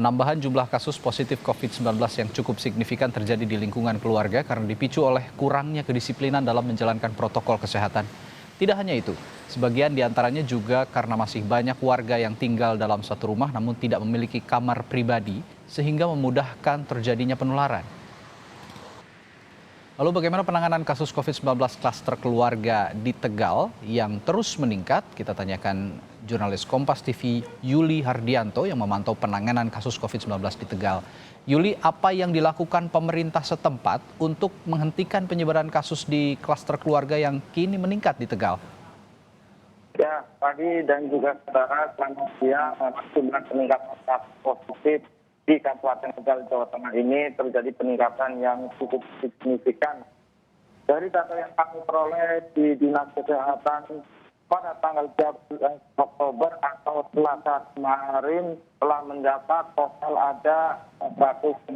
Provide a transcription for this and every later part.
Penambahan jumlah kasus positif COVID-19 yang cukup signifikan terjadi di lingkungan keluarga karena dipicu oleh kurangnya kedisiplinan dalam menjalankan protokol kesehatan. Tidak hanya itu, sebagian diantaranya juga karena masih banyak warga yang tinggal dalam satu rumah namun tidak memiliki kamar pribadi sehingga memudahkan terjadinya penularan. Lalu bagaimana penanganan kasus COVID-19 klaster keluarga di Tegal yang terus meningkat? Kita tanyakan jurnalis Kompas TV Yuli Hardianto yang memantau penanganan kasus COVID-19 di Tegal. Yuli, apa yang dilakukan pemerintah setempat untuk menghentikan penyebaran kasus di klaster keluarga yang kini meningkat di Tegal? Ya, pagi dan juga saudara, selamat siang. Jumlah peningkatan kasus positif di Kabupaten Tegal, Jawa Tengah ini terjadi peningkatan yang cukup signifikan. Dari data yang kami peroleh di Dinas Kesehatan pada tanggal 13 Oktober atau Selasa kemarin telah mencatat total ada 165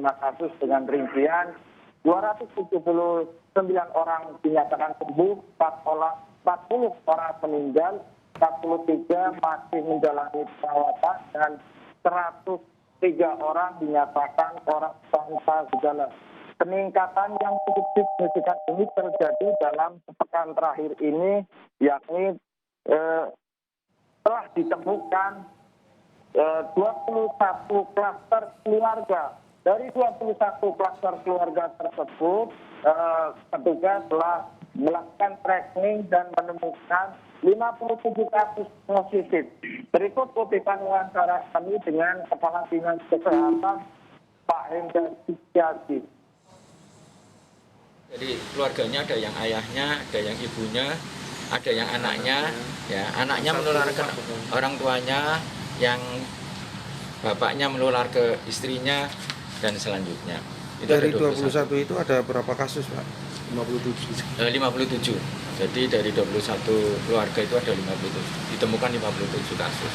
kasus dengan rincian 279 orang dinyatakan sembuh, 40 orang meninggal, 43 masih menjalani perawatan dan 103 orang dinyatakan orang tanpa gejala. Peningkatan yang cukup signifikan ini terjadi dalam sepekan terakhir ini, yakni telah ditemukan 21 klaster keluarga. Dari 21 klaster keluarga tersebut, petugas telah melakukan tracking dan menemukan 57 kasus positif. Berikut kutipan wawancara kami dengan Kepala Dinas Kesehatan Pak Hendra Sisyadi. Jadi keluarganya ada yang ayahnya, ada yang ibunya, ada yang anaknya. Ya, anaknya menular ke orang tuanya, yang bapaknya menular ke istrinya dan selanjutnya. Itu dari 21 itu ada berapa kasus, Pak? 57. 57. Jadi dari 21 keluarga itu ada 57. Ditemukan 57 kasus.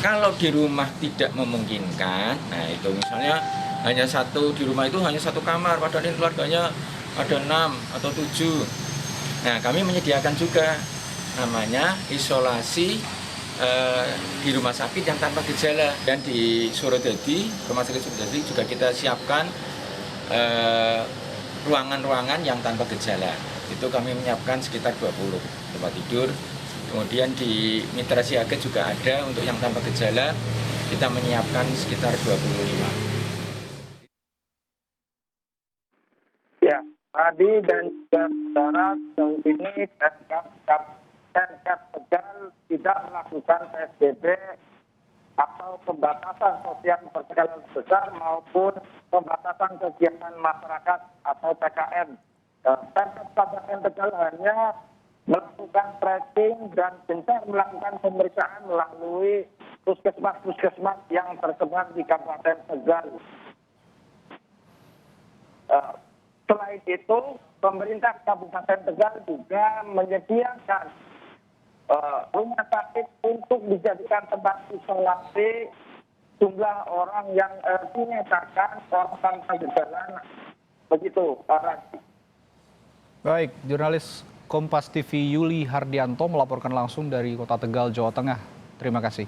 Kalau di rumah tidak memungkinkan, nah itu misalnya hanya satu di rumah itu hanya satu kamar, padahal ini keluarganya ada 6 atau 7. Nah, kami menyediakan juga namanya isolasi di rumah sakit yang tanpa gejala, dan di Surodadi, rumah sakit Surodadi juga kita siapkan ruangan-ruangan yang tanpa gejala. Itu kami menyiapkan sekitar 20 tempat tidur. Kemudian di Mitra Siaga juga ada untuk yang tanpa gejala, kita menyiapkan sekitar 25. Ya, tadi dan juga saudara, sejauh ini Pemkab Tegal tidak melakukan PSBB atau pembatasan sosial berskala besar maupun pembatasan kegiatan masyarakat atau PKM. Pemkab Kabupaten Tegal hanya melakukan tracking dan gencar melakukan pemeriksaan melalui puskesmas yang tersebar di Kabupaten Tegal. Selain itu, pemerintah Kabupaten Tegal juga menyediakan rumah sakit untuk dijadikan tempat isolasi jumlah orang yang dinyatakan orang tanpa gejala. Begitu, Pak Radi. Baik, jurnalis Kompas TV Yuli Hardianto melaporkan langsung dari Kota Tegal, Jawa Tengah. Terima kasih.